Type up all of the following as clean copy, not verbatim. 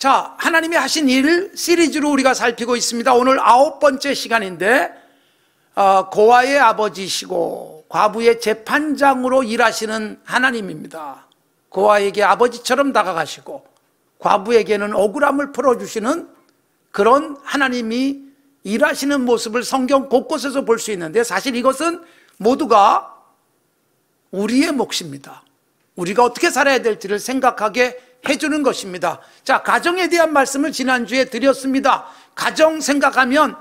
자, 하나님이 하신 일 시리즈로 우리가 살피고 있습니다. 오늘 9번째 시간인데 고아의 아버지시고 과부의 재판장으로 일하시는 하나님입니다. 고아에게 아버지처럼 다가가시고 과부에게는 억울함을 풀어주시는 그런 하나님이 일하시는 모습을 성경 곳곳에서 볼 수 있는데, 사실 이것은 모두가 우리의 몫입니다. 우리가 어떻게 살아야 될지를 생각하게 해주는 것입니다. 자, 가정에 대한 말씀을 지난주에 드렸습니다. 가정 생각하면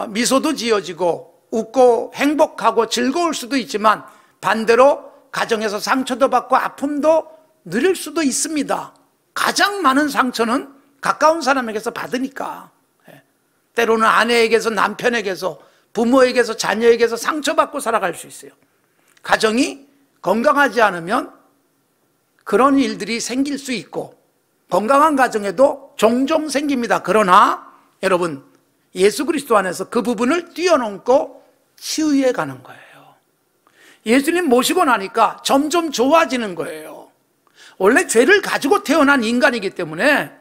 미소도 지어지고 웃고 행복하고 즐거울 수도 있지만 반대로 가정에서 상처도 받고 아픔도 누릴 수도 있습니다. 가장 많은 상처는 가까운 사람에게서 받으니까. 때로는 아내에게서, 남편에게서, 부모에게서, 자녀에게서 상처받고 살아갈 수 있어요. 가정이 건강하지 않으면 그런 일들이 생길 수 있고, 건강한 가정에도 종종 생깁니다. 그러나 여러분, 예수 그리스도 안에서 그 부분을 뛰어넘고 치유해 가는 거예요. 예수님 모시고 나니까 점점 좋아지는 거예요. 원래 죄를 가지고 태어난 인간이기 때문에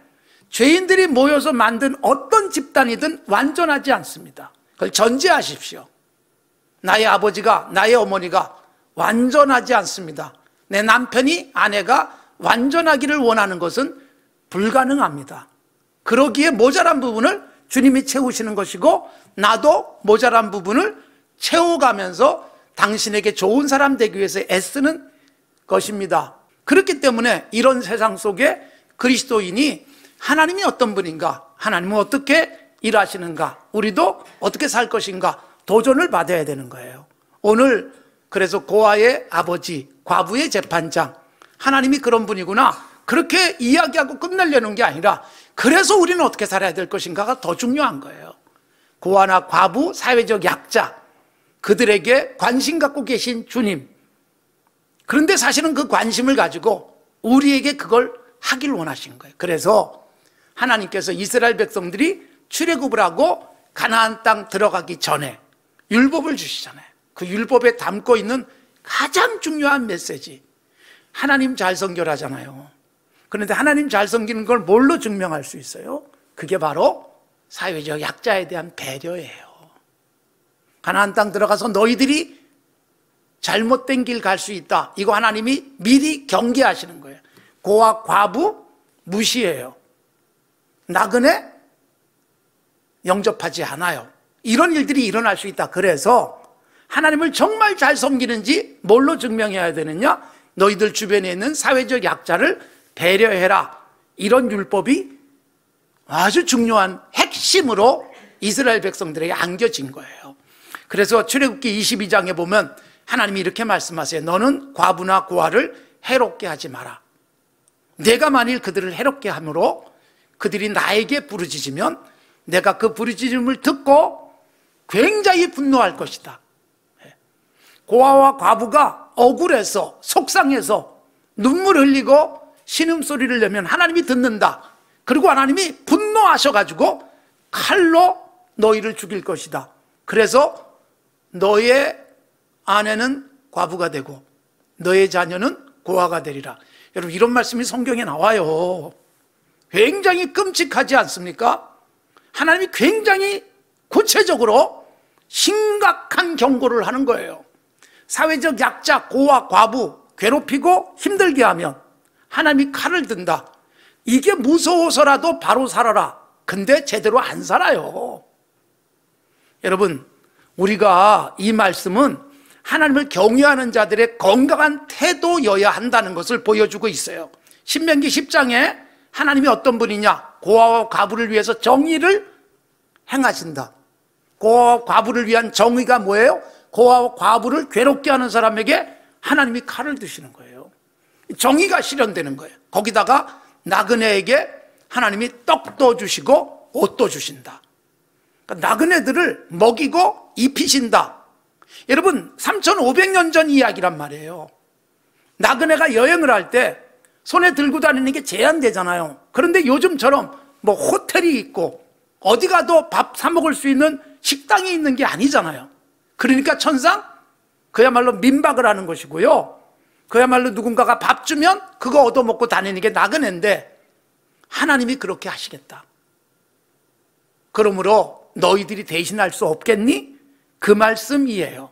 죄인들이 모여서 만든 어떤 집단이든 완전하지 않습니다. 그걸 전제하십시오. 나의 아버지가, 나의 어머니가 완전하지 않습니다. 내 남편이, 아내가 완전하기를 원하는 것은 불가능합니다. 그러기에 모자란 부분을 주님이 채우시는 것이고, 나도 모자란 부분을 채워가면서 당신에게 좋은 사람 되기 위해서 애쓰는 것입니다. 그렇기 때문에 이런 세상 속에 그리스도인이 하나님이 어떤 분인가, 하나님은 어떻게 일하시는가, 우리도 어떻게 살 것인가 도전을 받아야 되는 거예요. 오늘 그래서 고아의 아버지, 과부의 재판장, 하나님이 그런 분이구나, 그렇게 이야기하고 끝내려는 게 아니라 그래서 우리는 어떻게 살아야 될 것인가가 더 중요한 거예요. 고아나 과부, 사회적 약자, 그들에게 관심 갖고 계신 주님, 그런데 사실은 그 관심을 가지고 우리에게 그걸 하길 원하신 거예요. 그래서 하나님께서 이스라엘 백성들이 출애굽을 하고 가나안 땅 들어가기 전에 율법을 주시잖아요. 그 율법에 담고 있는 가장 중요한 메시지, 하나님 잘 섬겨라잖아요. 그런데 하나님 잘 섬기는 걸 뭘로 증명할 수 있어요? 그게 바로 사회적 약자에 대한 배려예요. 가나안 땅 들어가서 너희들이 잘못된 길 갈 수 있다, 이거 하나님이 미리 경계하시는 거예요. 고아 과부 무시해요. 나그네 영접하지 않아요. 이런 일들이 일어날 수 있다. 그래서 하나님을 정말 잘 섬기는지 뭘로 증명해야 되느냐? 너희들 주변에 있는 사회적 약자를 배려해라. 이런 율법이 아주 중요한 핵심으로 이스라엘 백성들에게 안겨진 거예요. 그래서 출애굽기 22장에 보면 하나님이 이렇게 말씀하세요. 너는 과부나 고아를 해롭게 하지 마라. 내가 만일 그들을 해롭게 함으로 그들이 나에게 부르짖으면 내가 그 부르짖음을 듣고 굉장히 분노할 것이다. 고아와 과부가 억울해서, 속상해서 눈물 흘리고 신음소리를 내면 하나님이 듣는다. 그리고 하나님이 분노하셔가지고 칼로 너희를 죽일 것이다. 그래서 너의 아내는 과부가 되고 너의 자녀는 고아가 되리라. 여러분, 이런 말씀이 성경에 나와요. 굉장히 끔찍하지 않습니까? 하나님이 굉장히 구체적으로 심각한 경고를 하는 거예요. 사회적 약자, 고아, 과부 괴롭히고 힘들게 하면 하나님이 칼을 든다. 이게 무서워서라도 바로 살아라. 근데 제대로 안 살아요. 여러분, 우리가 이 말씀은 하나님을 경외하는 자들의 건강한 태도여야 한다는 것을 보여주고 있어요. 신명기 10장에 하나님이 어떤 분이냐? 고아와 과부를 위해서 정의를 행하신다. 고아와 과부를 위한 정의가 뭐예요? 고아와 과부를 괴롭게 하는 사람에게 하나님이 칼을 드시는 거예요. 정의가 실현되는 거예요. 거기다가 나그네에게 하나님이 떡도 주시고 옷도 주신다. 그러니까 나그네들을 먹이고 입히신다. 여러분, 3,500년 전 이야기란 말이에요. 나그네가 여행을 할 때 손에 들고 다니는 게 제한되잖아요. 그런데 요즘처럼 뭐 호텔이 있고 어디 가도 밥 사 먹을 수 있는 식당이 있는 게 아니잖아요. 그러니까 천상 그야말로 민박을 하는 것이고요. 그야말로 누군가가 밥 주면 그거 얻어먹고 다니는 게 나그네인데, 하나님이 그렇게 하시겠다. 그러므로 너희들이 대신할 수 없겠니? 그 말씀이에요.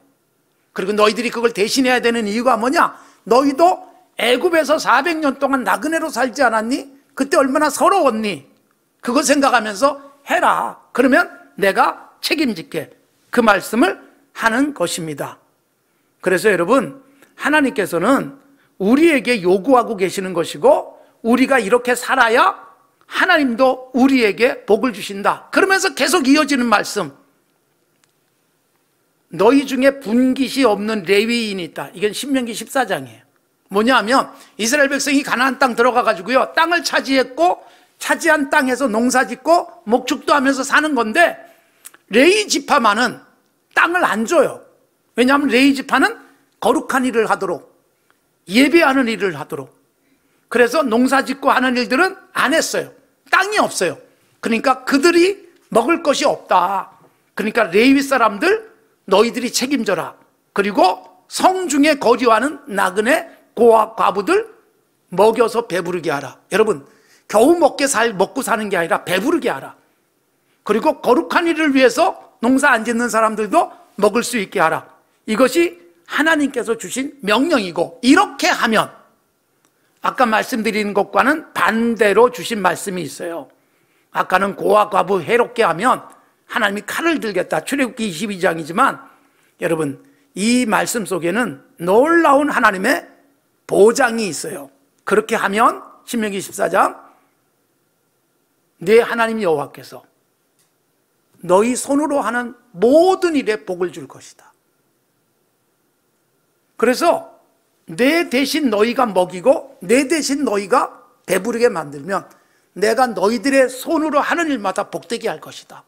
그리고 너희들이 그걸 대신해야 되는 이유가 뭐냐? 너희도 애굽에서 400년 동안 나그네로 살지 않았니? 그때 얼마나 서러웠니? 그거 생각하면서 해라. 그러면 내가 책임질게. 그 말씀을 하는 것입니다. 그래서 여러분, 하나님께서는 우리에게 요구하고 계시는 것이고, 우리가 이렇게 살아야 하나님도 우리에게 복을 주신다. 그러면서 계속 이어지는 말씀. 너희 중에 분깃이 없는 레위인이 있다. 이건 신명기 14장이에요. 뭐냐 하면 이스라엘 백성이 가나안 땅 들어가 가지고요, 땅을 차지했고 차지한 땅에서 농사 짓고 목축도 하면서 사는 건데, 레위 지파만은 땅을 안 줘요. 왜냐하면 레위 지파는 거룩한 일을 하도록, 예배하는 일을 하도록. 그래서 농사 짓고 하는 일들은 안 했어요. 땅이 없어요. 그러니까 그들이 먹을 것이 없다. 그러니까 레위 사람들 너희들이 책임져라. 그리고 성중에 거주하는 나그네 고아 과부들 먹여서 배부르게 하라. 여러분, 겨우 먹고 사는 게 아니라 배부르게 하라. 그리고 거룩한 일을 위해서 농사 안 짓는 사람들도 먹을 수 있게 하라. 이것이 하나님께서 주신 명령이고, 이렇게 하면 아까 말씀드린 것과는 반대로 주신 말씀이 있어요. 아까는 고아 과부 해롭게 하면 하나님이 칼을 들겠다, 출애굽기 22장이지만 여러분, 이 말씀 속에는 놀라운 하나님의 보장이 있어요. 그렇게 하면 신명기 14장, 네 하나님 여호와께서 너희 손으로 하는 모든 일에 복을 줄 것이다. 그래서 내 대신 너희가 먹이고 내 대신 너희가 배부르게 만들면 내가 너희들의 손으로 하는 일마다 복되게 할 것이다.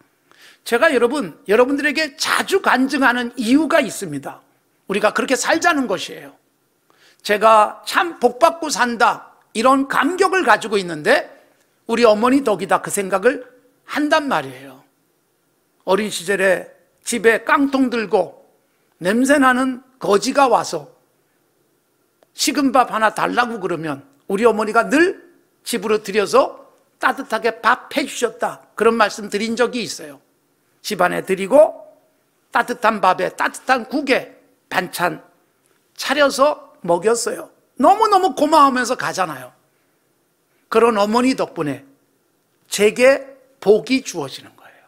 제가 여러분들에게 자주 간증하는 이유가 있습니다. 우리가 그렇게 살자는 것이에요. 제가 참 복받고 산다, 이런 감격을 가지고 있는데 우리 어머니 덕이다, 그 생각을 한단 말이에요. 어린 시절에 집에 깡통 들고 냄새나는 거지가 와서 식은 밥 하나 달라고 그러면 우리 어머니가 늘 집으로 들여서 따뜻하게 밥 해주셨다, 그런 말씀 드린 적이 있어요. 집안에 드리고 따뜻한 밥에 따뜻한 국에 반찬 차려서 먹였어요. 너무너무 고마워하면서 가잖아요. 그런 어머니 덕분에 제게 복이 주어지는 거예요.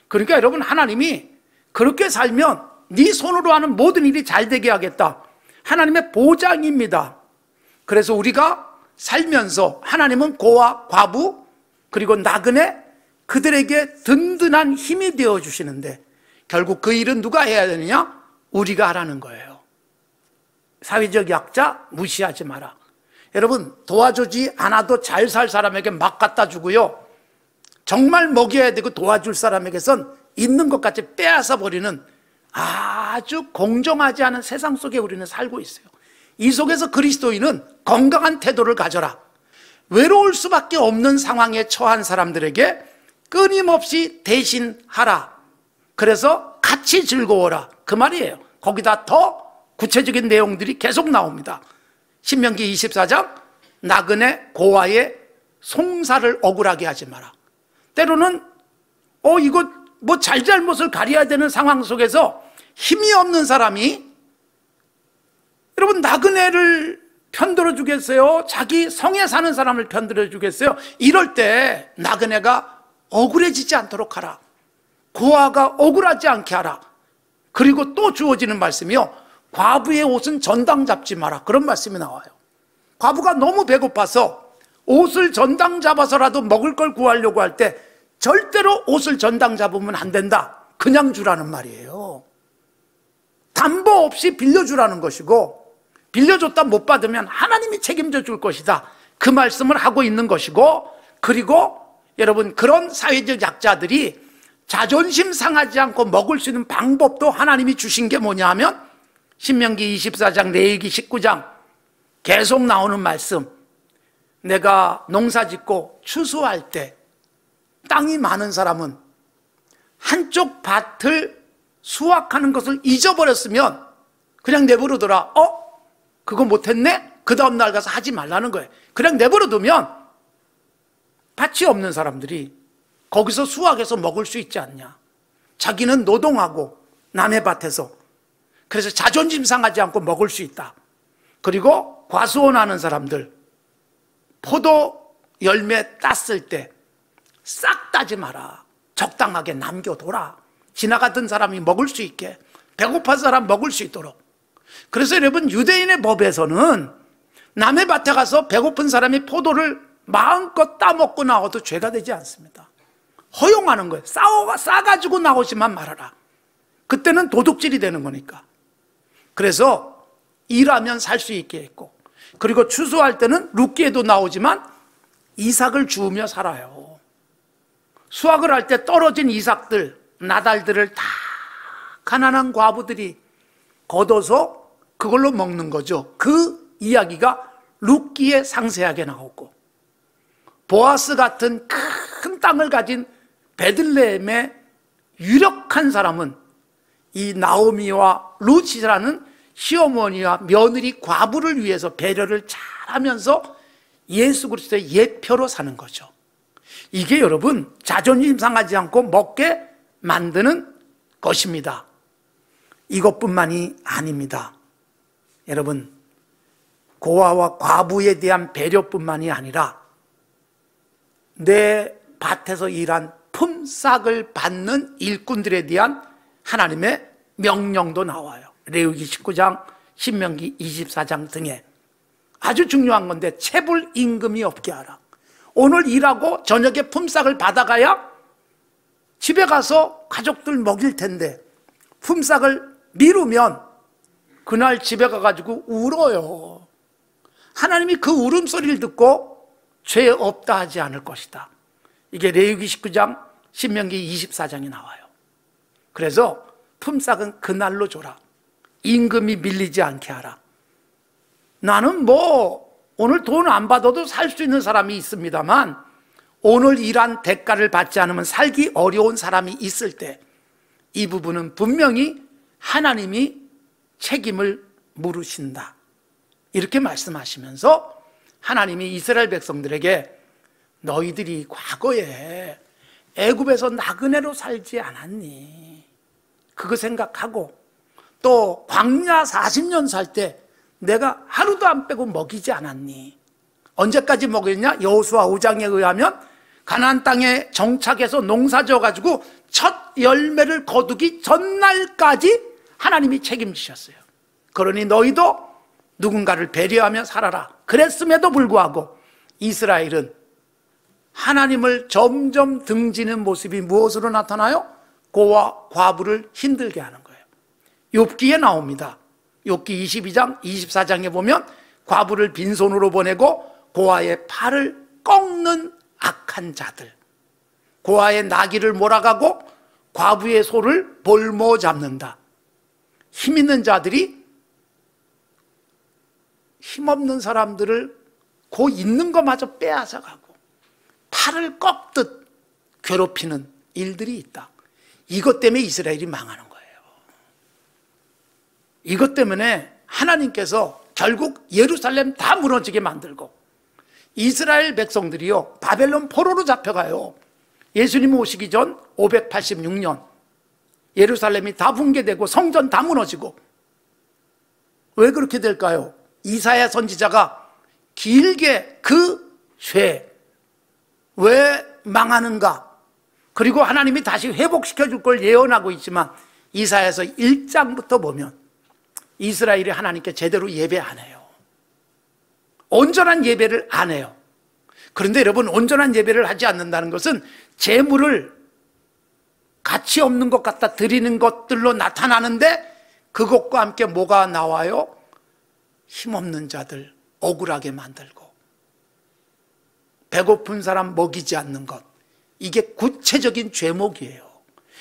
그러니까 여러분, 하나님이 그렇게 살면 네 손으로 하는 모든 일이 잘 되게 하겠다, 하나님의 보장입니다. 그래서 우리가 살면서 하나님은 고아, 과부, 그리고 나그네, 그들에게 든든한 힘이 되어 주시는데 결국 그 일은 누가 해야 되느냐? 우리가 하라는 거예요. 사회적 약자 무시하지 마라. 여러분, 도와주지 않아도 잘 살 사람에게 막 갖다 주고요, 정말 먹여야 되고 도와줄 사람에게선 있는 것 같이 빼앗아 버리는 아주 공정하지 않은 세상 속에 우리는 살고 있어요. 이 속에서 그리스도인은 건강한 태도를 가져라. 외로울 수밖에 없는 상황에 처한 사람들에게 끊임없이 대신하라. 그래서 같이 즐거워라, 그 말이에요. 거기다 더 구체적인 내용들이 계속 나옵니다. 신명기 24장, 나그네 고아의 송사를 억울하게 하지 마라. 때로는 이거 뭐 잘잘못을 가려야 되는 상황 속에서 힘이 없는 사람이, 여러분, 나그네를 편들어 주겠어요? 자기 성에 사는 사람을 편들어 주겠어요? 이럴 때 나그네가 억울해지지 않도록 하라. 고아가 억울하지 않게 하라. 그리고 또 주어지는 말씀이요, 과부의 옷은 전당 잡지 마라, 그런 말씀이 나와요. 과부가 너무 배고파서 옷을 전당 잡아서라도 먹을 걸 구하려고 할 때 절대로 옷을 전당 잡으면 안 된다, 그냥 주라는 말이에요. 담보 없이 빌려주라는 것이고, 빌려줬다 못 받으면 하나님이 책임져 줄 것이다, 그 말씀을 하고 있는 것이고, 그리고 여러분, 그런 사회적 약자들이 자존심 상하지 않고 먹을 수 있는 방법도 하나님이 주신 게 뭐냐 하면 신명기 24장, 레위기 19장 계속 나오는 말씀. 내가 농사 짓고 추수할 때 땅이 많은 사람은 한쪽 밭을 수확하는 것을 잊어버렸으면 그냥 내버려둬라. 그거 못했네? 그 다음 날 가서 하지 말라는 거예요. 그냥 내버려두면 밭이 없는 사람들이 거기서 수확해서 먹을 수 있지 않냐. 자기는 노동하고 남의 밭에서, 그래서 자존심 상하지 않고 먹을 수 있다. 그리고 과수원하는 사람들, 포도 열매 땄을 때 싹 따지 마라. 적당하게 남겨둬라. 지나가던 사람이 먹을 수 있게, 배고픈 사람 먹을 수 있도록. 그래서 여러분, 유대인의 법에서는 남의 밭에 가서 배고픈 사람이 포도를 마음껏 따먹고 나와도 죄가 되지 않습니다. 허용하는 거예요. 싸가지고 나오지만 말아라. 그때는 도둑질이 되는 거니까. 그래서 일하면 살 수 있게 했고, 그리고 추수할 때는 룻기에도 나오지만 이삭을 주우며 살아요. 수확을 할 때 떨어진 이삭들, 나달들을 다 가난한 과부들이 걷어서 그걸로 먹는 거죠. 그 이야기가 룻기에 상세하게 나오고, 보아스 같은 큰 땅을 가진 베들레헴의 유력한 사람은 이 나오미와 룻이라는 시어머니와 며느리 과부를 위해서 배려를 잘하면서 예수 그리스도의 예표로 사는 거죠. 이게 여러분, 자존심 상하지 않고 먹게 만드는 것입니다. 이것뿐만이 아닙니다. 여러분, 고아와 과부에 대한 배려뿐만이 아니라 내 밭에서 일한 품삯을 받는 일꾼들에 대한 하나님의 명령도 나와요. 레위기 19장, 신명기 24장 등에. 아주 중요한 건데, 체불 임금이 없게 하라. 오늘 일하고 저녁에 품삯을 받아가야 집에 가서 가족들 먹일 텐데, 품삯을 미루면 그날 집에 가가지고 울어요. 하나님이 그 울음소리를 듣고 죄 없다 하지 않을 것이다. 이게 레위기 19장, 신명기 24장에 나와요. 그래서 품삯은 그날로 줘라. 임금이 밀리지 않게 하라. 나는 오늘 돈 안 받아도 살 수 있는 사람이 있습니다만, 오늘 일한 대가를 받지 않으면 살기 어려운 사람이 있을 때 이 부분은 분명히 하나님이 책임을 물으신다. 이렇게 말씀하시면서 하나님이 이스라엘 백성들에게 너희들이 과거에 애굽에서 나그네로 살지 않았니? 그거 생각하고, 또 광야 40년 살 때 내가 하루도 안 빼고 먹이지 않았니? 언제까지 먹였냐? 여호수아 5장에 의하면 가나안 땅에 정착해서 농사 지어가지고 첫 열매를 거두기 전날까지 하나님이 책임지셨어요. 그러니 너희도 누군가를 배려하며 살아라. 그랬음에도 불구하고 이스라엘은 하나님을 점점 등지는 모습이 무엇으로 나타나요? 고아, 과부를 힘들게 하는 거예요. 욥기에 나옵니다. 욥기 22장, 24장에 보면 과부를 빈손으로 보내고 고아의 팔을 꺾는 악한 자들, 고아의 나귀를 몰아가고 과부의 소를 볼모 잡는다. 힘 있는 자들이 힘없는 사람들을 그 있는 것마저 빼앗아가고 팔을 꺾듯 괴롭히는 일들이 있다. 이것 때문에 이스라엘이 망하는 거예요. 이것 때문에 하나님께서 결국 예루살렘 다 무너지게 만들고 이스라엘 백성들이요 바벨론 포로로 잡혀가요. 예수님 오시기 전 586년 예루살렘이 다 붕괴되고 성전 다 무너지고. 왜 그렇게 될까요? 이사야 선지자가 길게 그 죄, 왜 망하는가, 그리고 하나님이 다시 회복시켜 줄 걸 예언하고 있지만 이사야서 1장부터 보면 이스라엘이 하나님께 제대로 예배 안 해요. 온전한 예배를 안 해요. 그런데 여러분, 온전한 예배를 하지 않는다는 것은 재물을 가치 없는 것 같다 드리는 것들로 나타나는데, 그것과 함께 뭐가 나와요? 힘없는 자들 억울하게 만들고 배고픈 사람 먹이지 않는 것, 이게 구체적인 죄목이에요.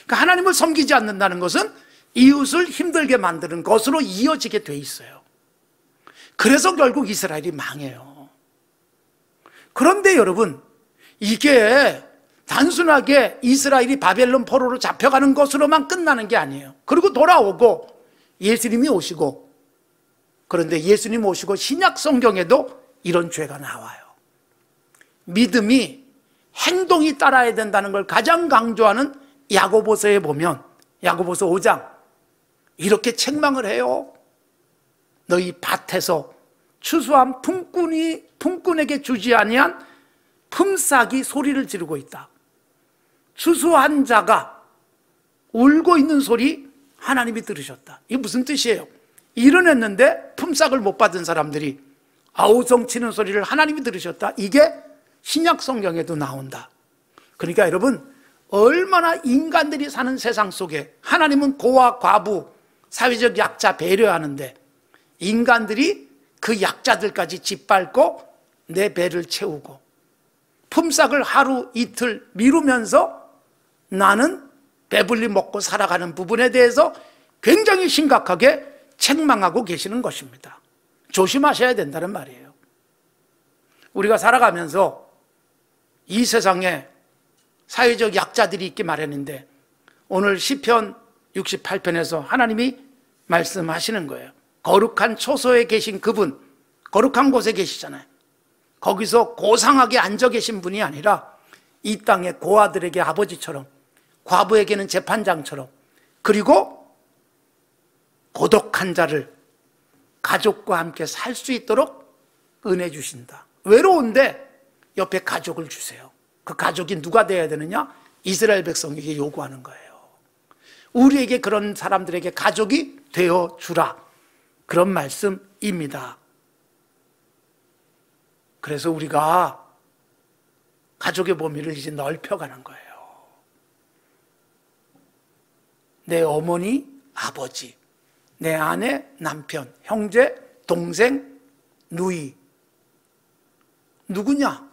그러니까 하나님을 섬기지 않는다는 것은 이웃을 힘들게 만드는 것으로 이어지게 돼 있어요. 그래서 결국 이스라엘이 망해요. 그런데 여러분, 이게 단순하게 이스라엘이 바벨론 포로로 잡혀가는 것으로만 끝나는 게 아니에요. 그리고 돌아오고 예수님이 오시고, 그런데 예수님 오시고 신약 성경에도 이런 죄가 나와요. 믿음이 행동이 따라야 된다는 걸 가장 강조하는 야고보서에 보면 야고보서 5장 이렇게 책망을 해요. 너희 밭에서 추수한 품꾼에게 주지 아니한 품삯이 소리를 지르고 있다. 추수한 자가 울고 있는 소리 하나님이 들으셨다. 이게 무슨 뜻이에요? 일은 했는데 품삯을 못 받은 사람들이 아우성치는 소리를 하나님이 들으셨다. 이게 신약 성경에도 나온다. 그러니까 여러분, 얼마나 인간들이 사는 세상 속에 하나님은 고와 과부, 사회적 약자 배려하는데 인간들이 그 약자들까지 짓밟고 내 배를 채우고 품삯을 하루 이틀 미루면서 나는 배불리 먹고 살아가는 부분에 대해서 굉장히 심각하게 책망하고 계시는 것입니다. 조심하셔야 된다는 말이에요. 우리가 살아가면서 이 세상에 사회적 약자들이 있기 마련인데 오늘 시편 68편에서 하나님이 말씀하시는 거예요. 거룩한 초소에 계신 그분, 거룩한 곳에 계시잖아요. 거기서 고상하게 앉아 계신 분이 아니라 이 땅의 고아들에게 아버지처럼, 과부에게는 재판장처럼, 그리고 고독한 자를 가족과 함께 살 수 있도록 은혜 주신다. 외로운데 옆에 가족을 주세요. 그 가족이 누가 되어야 되느냐? 이스라엘 백성에게 요구하는 거예요. 우리에게 그런 사람들에게 가족이 되어주라. 그런 말씀입니다. 그래서 우리가 가족의 범위를 이제 넓혀가는 거예요. 내 어머니, 아버지, 내 아내, 남편, 형제, 동생, 누이. 누구냐?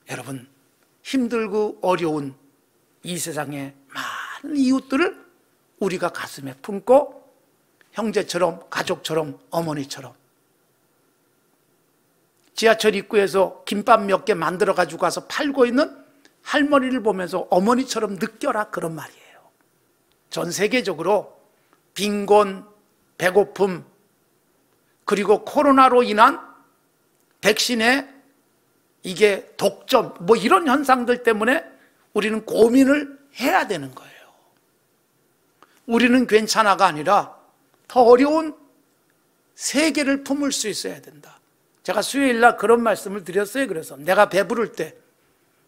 여러분, 힘들고 어려운 이 세상의 많은 이웃들을 우리가 가슴에 품고 형제처럼, 가족처럼, 어머니처럼. 지하철 입구에서 김밥 몇 개 만들어 가지고 가서 팔고 있는 할머니를 보면서 어머니처럼 느껴라, 그런 말이에요. 전 세계적으로 빈곤, 배고픔, 그리고 코로나로 인한 백신의 이게 독점, 뭐 이런 현상들 때문에 우리는 고민을 해야 되는 거예요. 우리는 괜찮아가 아니라 더 어려운 세계를 품을 수 있어야 된다. 제가 수요일 날 그런 말씀을 드렸어요. 그래서 내가 배부를 때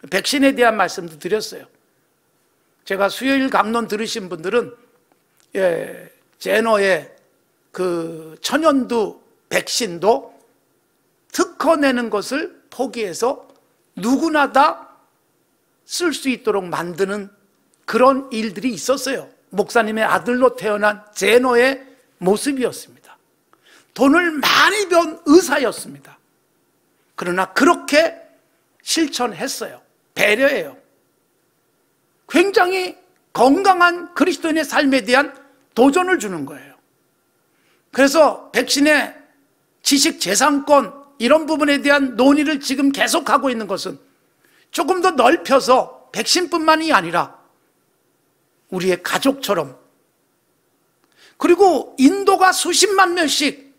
백신에 대한 말씀도 드렸어요. 제가 수요일 강론 들으신 분들은 제너의 그 천연두 백신도 특허 내는 것을 포기해서 누구나 다 쓸 수 있도록 만드는 그런 일들이 있었어요. 목사님의 아들로 태어난 제너의 모습이었습니다. 돈을 많이 번 의사였습니다. 그러나 그렇게 실천했어요. 배려해요. 굉장히 건강한 그리스도인의 삶에 대한 도전을 주는 거예요. 그래서 백신의 지식재산권 이런 부분에 대한 논의를 지금 계속하고 있는 것은 조금 더 넓혀서 백신뿐만이 아니라 우리의 가족처럼, 그리고 인도가 수십만 명씩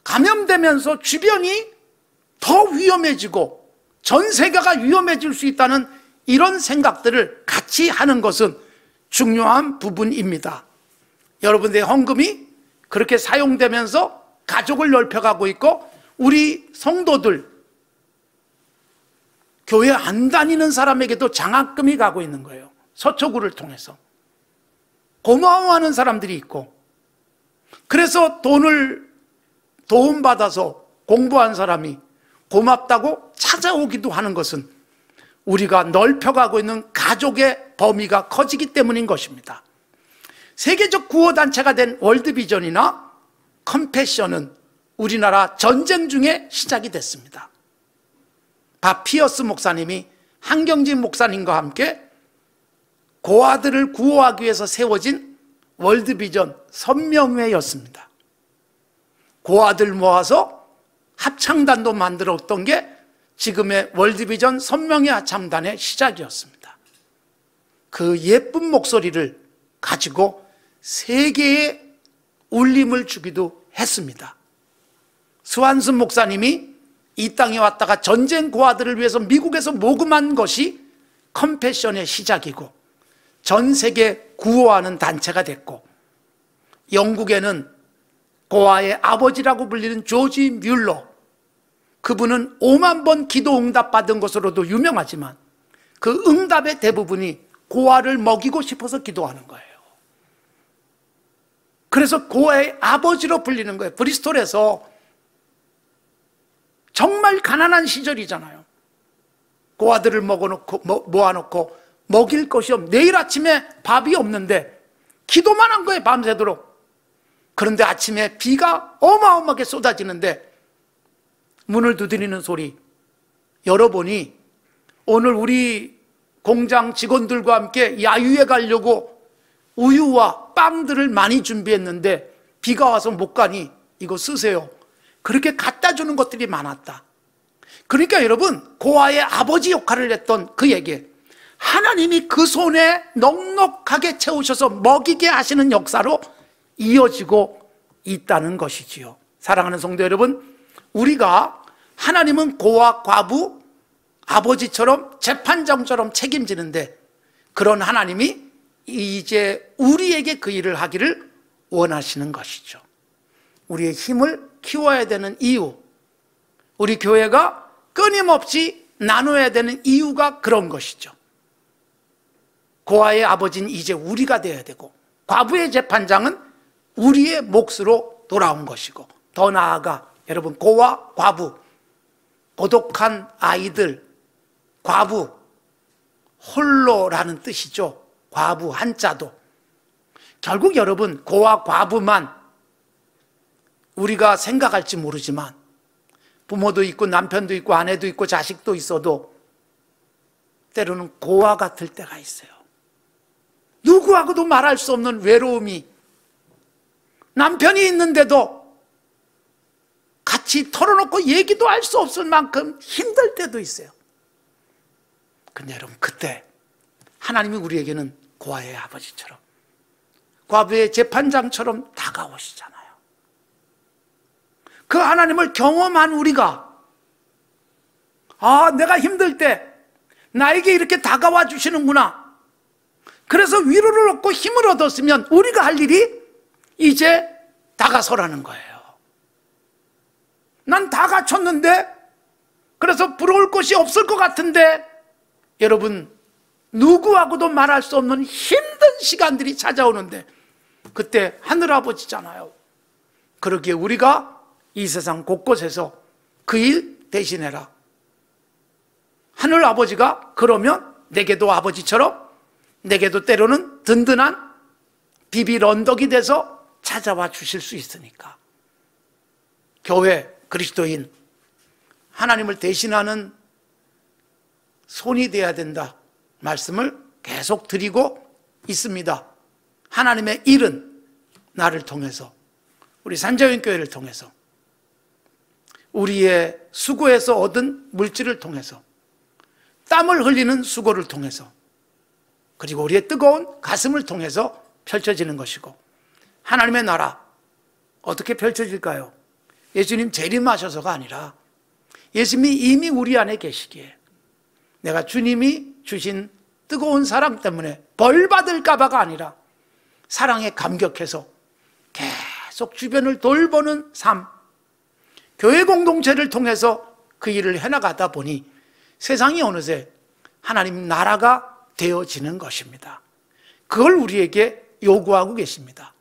감염되면서 주변이 더 위험해지고 전 세계가 위험해질 수 있다는 이런 생각들을 같이 하는 것은 중요한 부분입니다. 여러분들의 헌금이 그렇게 사용되면서 가족을 넓혀가고 있고, 우리 성도들, 교회 안 다니는 사람에게도 장학금이 가고 있는 거예요. 서초구를 통해서. 고마워하는 사람들이 있고, 그래서 도움받아서 공부한 사람이 고맙다고 찾아오기도 하는 것은 우리가 넓혀가고 있는 가족의 범위가 커지기 때문인 것입니다. 세계적 구호단체가 된 월드비전이나 컴패션은 우리나라 전쟁 중에 시작이 됐습니다. 밥 피어스 목사님이 한경진 목사님과 함께 고아들을 구호하기 위해서 세워진 월드비전 선명회였습니다. 고아들 모아서 합창단도 만들었던 게 지금의 월드비전 선명회 합창단의 시작이었습니다. 그 예쁜 목소리를 가지고 세계에 울림을 주기도 했습니다. 스완슨 목사님이 이 땅에 왔다가 전쟁 고아들을 위해서 미국에서 모금한 것이 컴패션의 시작이고 전 세계 구호하는 단체가 됐고, 영국에는 고아의 아버지라고 불리는 조지 뮬러, 그분은 5만 번 기도 응답 받은 것으로도 유명하지만 그 응답의 대부분이 고아를 먹이고 싶어서 기도하는 거예요. 그래서 고아의 아버지로 불리는 거예요. 브리스톨에서 정말 가난한 시절이잖아요. 고아들을 모아놓고 먹일 것이 내일 아침에 밥이 없는데 기도만 한 거예요, 밤새도록. 그런데 아침에 비가 어마어마하게 쏟아지는데 문을 두드리는 소리 열어보니 오늘 우리 공장 직원들과 함께 야유회 가려고 우유와 빵들을 많이 준비했는데 비가 와서 못 가니 이거 쓰세요. 그렇게 갖다 주는 것들이 많았다. 그러니까 여러분, 고아의 아버지 역할을 했던 그에게 하나님이 그 손에 넉넉하게 채우셔서 먹이게 하시는 역사로 이어지고 있다는 것이지요. 사랑하는 성도 여러분, 우리가 하나님은 고아, 과부, 아버지처럼 재판장처럼 책임지는데 그런 하나님이 이제 우리에게 그 일을 하기를 원하시는 것이죠. 우리의 힘을 키워야 되는 이유, 우리 교회가 끊임없이 나눠야 되는 이유가 그런 것이죠. 고아의 아버지는 이제 우리가 되어야 되고 과부의 재판장은 우리의 몫으로 돌아온 것이고, 더 나아가 여러분, 고아, 과부, 고독한 아이들, 과부, 홀로라는 뜻이죠. 과부 한자도. 결국 여러분, 고아, 과부만 우리가 생각할지 모르지만 부모도 있고 남편도 있고 아내도 있고 자식도 있어도 때로는 고아 같을 때가 있어요. 누구하고도 말할 수 없는 외로움이, 남편이 있는데도 같이 털어놓고 얘기도 할 수 없을 만큼 힘들 때도 있어요. 근데 여러분, 그때 하나님이 우리에게는 고아의 아버지처럼, 과부의 재판장처럼 다가오시잖아요. 그 하나님을 경험한 우리가, 내가 힘들 때 나에게 이렇게 다가와 주시는구나. 그래서 위로를 얻고 힘을 얻었으면 우리가 할 일이 이제 다가서라는 거예요. 난 다 갖췄는데, 그래서 부러울 것이 없을 것 같은데, 여러분, 누구하고도 말할 수 없는 힘든 시간들이 찾아오는데 그때 하늘아버지잖아요. 그러기에 우리가 이 세상 곳곳에서 그 일 대신해라. 하늘아버지가 그러면 내게도 아버지처럼, 내게도 때로는 든든한 비빌 언덕이 돼서 찾아와 주실 수 있으니까. 교회, 그리스도인, 하나님을 대신하는 손이 되어야 된다 말씀을 계속 드리고 있습니다. 하나님의 일은 나를 통해서, 우리 산자연교회를 통해서, 우리의 수고에서 얻은 물질을 통해서, 땀을 흘리는 수고를 통해서, 그리고 우리의 뜨거운 가슴을 통해서 펼쳐지는 것이고, 하나님의 나라 어떻게 펼쳐질까요? 예수님 재림하셔서가 아니라 예수님이 이미 우리 안에 계시기에 내가 주님이 주신 뜨거운 사랑 때문에 벌 받을까 봐가 아니라 사랑에 감격해서 계속 주변을 돌보는 삶, 교회 공동체를 통해서 그 일을 해나가다 보니 세상이 어느새 하나님 나라가 되어지는 것입니다. 그걸 우리에게 요구하고 계십니다.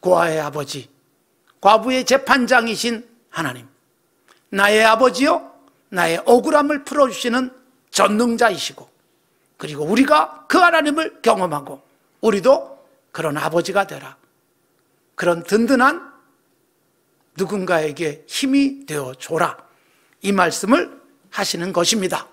고아의 아버지, 과부의 재판장이신 하나님, 나의 아버지요, 나의 억울함을 풀어주시는 전능자이시고, 그리고 우리가 그 하나님을 경험하고 우리도 그런 아버지가 되라. 그런 든든한 누군가에게 힘이 되어줘라. 이 말씀을 하시는 것입니다.